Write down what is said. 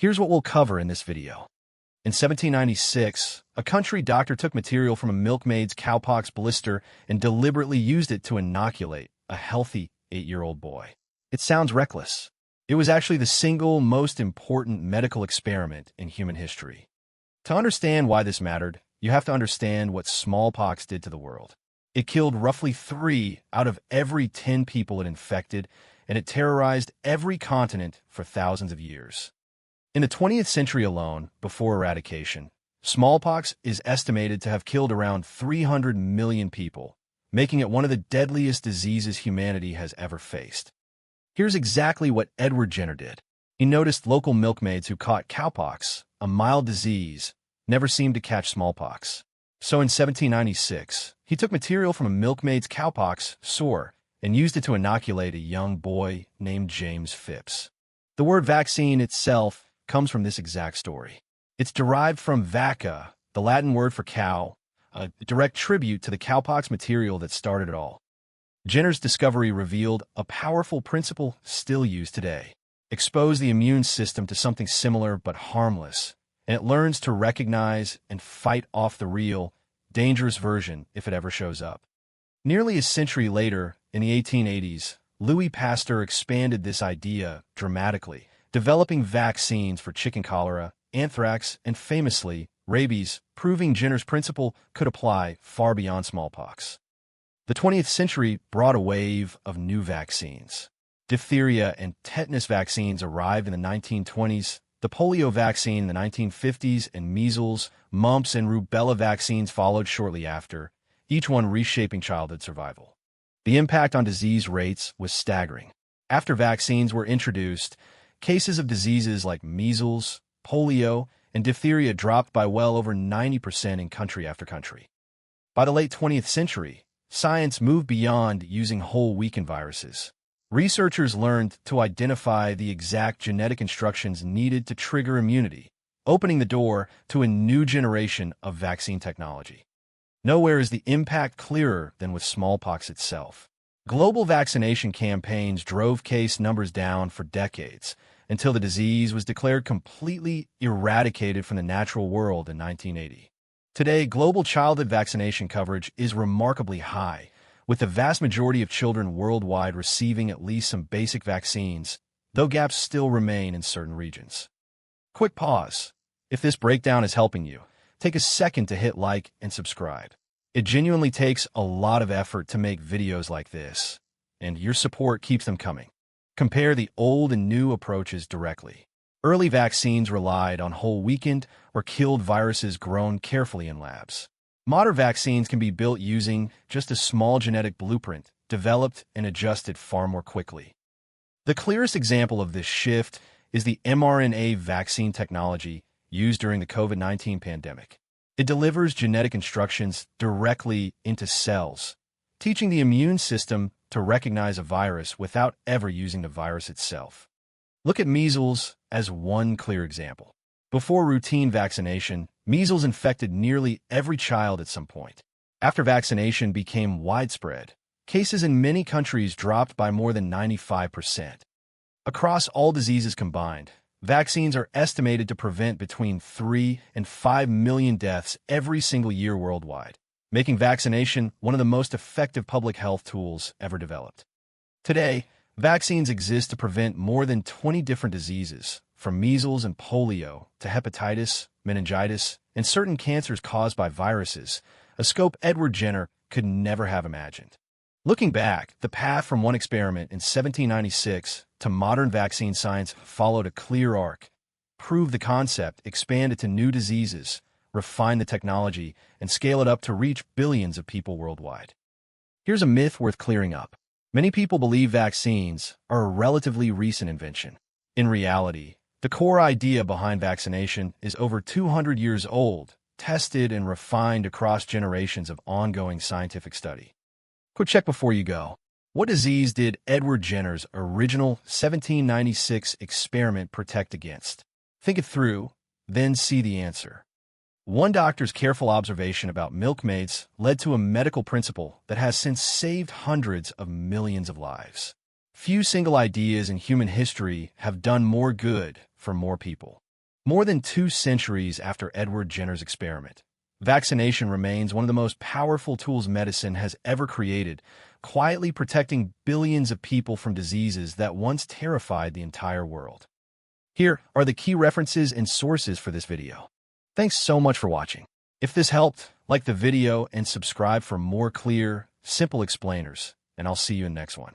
Here's what we'll cover in this video. In 1796, a country doctor took material from a milkmaid's cowpox blister and deliberately used it to inoculate a healthy 8-year-old boy. It sounds reckless. It was actually the single most important medical experiment in human history. To understand why this mattered, you have to understand what smallpox did to the world. It killed roughly 3 out of every 10 people it infected, and it terrorized every continent for thousands of years. In the 20th century alone, before eradication, smallpox is estimated to have killed around 300 million people, making it one of the deadliest diseases humanity has ever faced. Here's exactly what Edward Jenner did. He noticed local milkmaids who caught cowpox, a mild disease, never seemed to catch smallpox. So in 1796, he took material from a milkmaid's cowpox sore and used it to inoculate a young boy named James Phipps. The word vaccine itself comes from this exact story. It's derived from vacca, the Latin word for cow, a direct tribute to the cowpox material that started it all. Jenner's discovery revealed a powerful principle still used today. Expose the immune system to something similar but harmless, and it learns to recognize and fight off the real, dangerous version if it ever shows up. Nearly a century later, in the 1880s, Louis Pasteur expanded this idea dramatically, developing vaccines for chicken cholera, anthrax, and famously, rabies, proving Jenner's principle could apply far beyond smallpox. The 20th century brought a wave of new vaccines. Diphtheria and tetanus vaccines arrived in the 1920s, the polio vaccine in the 1950s, and measles, mumps, and rubella vaccines followed shortly after, each one reshaping childhood survival. The impact on disease rates was staggering. After vaccines were introduced, cases of diseases like measles, polio, and diphtheria dropped by well over 90% in country after country. By the late 20th century, science moved beyond using whole weakened viruses. Researchers learned to identify the exact genetic instructions needed to trigger immunity, opening the door to a new generation of vaccine technology. Nowhere is the impact clearer than with smallpox itself. Global vaccination campaigns drove case numbers down for decades, until the disease was declared completely eradicated from the natural world in 1980. Today, global childhood vaccination coverage is remarkably high, with the vast majority of children worldwide receiving at least some basic vaccines, though gaps still remain in certain regions. Quick pause. If this breakdown is helping you, take a second to hit like and subscribe. It genuinely takes a lot of effort to make videos like this, and your support keeps them coming. Compare the old and new approaches directly. Early vaccines relied on whole weakened or killed viruses grown carefully in labs. Modern vaccines can be built using just a small genetic blueprint, developed and adjusted far more quickly. The clearest example of this shift is the mRNA vaccine technology used during the COVID-19 pandemic. It delivers genetic instructions directly into cells, teaching the immune system to recognize a virus without ever using the virus itself. Look at measles as one clear example. Before routine vaccination, measles infected nearly every child at some point. After vaccination became widespread, cases in many countries dropped by more than 95%. Across all diseases combined, vaccines are estimated to prevent between 3 and 5 million deaths every single year worldwide, making vaccination one of the most effective public health tools ever developed. Today, vaccines exist to prevent more than 20 different diseases, from measles and polio to hepatitis, meningitis, and certain cancers caused by viruses, a scope Edward Jenner could never have imagined. Looking back, the path from one experiment in 1796 to modern vaccine science followed a clear arc. Prove the concept, expand it to new diseases, refine the technology, and scale it up to reach billions of people worldwide. Here's a myth worth clearing up. Many people believe vaccines are a relatively recent invention. In reality, the core idea behind vaccination is over 200 years old, tested and refined across generations of ongoing scientific study. Quick check before you go. What disease did Edward Jenner's original 1796 experiment protect against? Think it through, then see the answer. One doctor's careful observation about milkmaids led to a medical principle that has since saved hundreds of millions of lives. Few single ideas in human history have done more good for more people. More than 2 centuries after Edward Jenner's experiment, vaccination remains one of the most powerful tools medicine has ever created, quietly protecting billions of people from diseases that once terrified the entire world. Here are the key references and sources for this video. Thanks so much for watching. If this helped, like the video and subscribe for more clear, simple explainers, and I'll see you in the next one.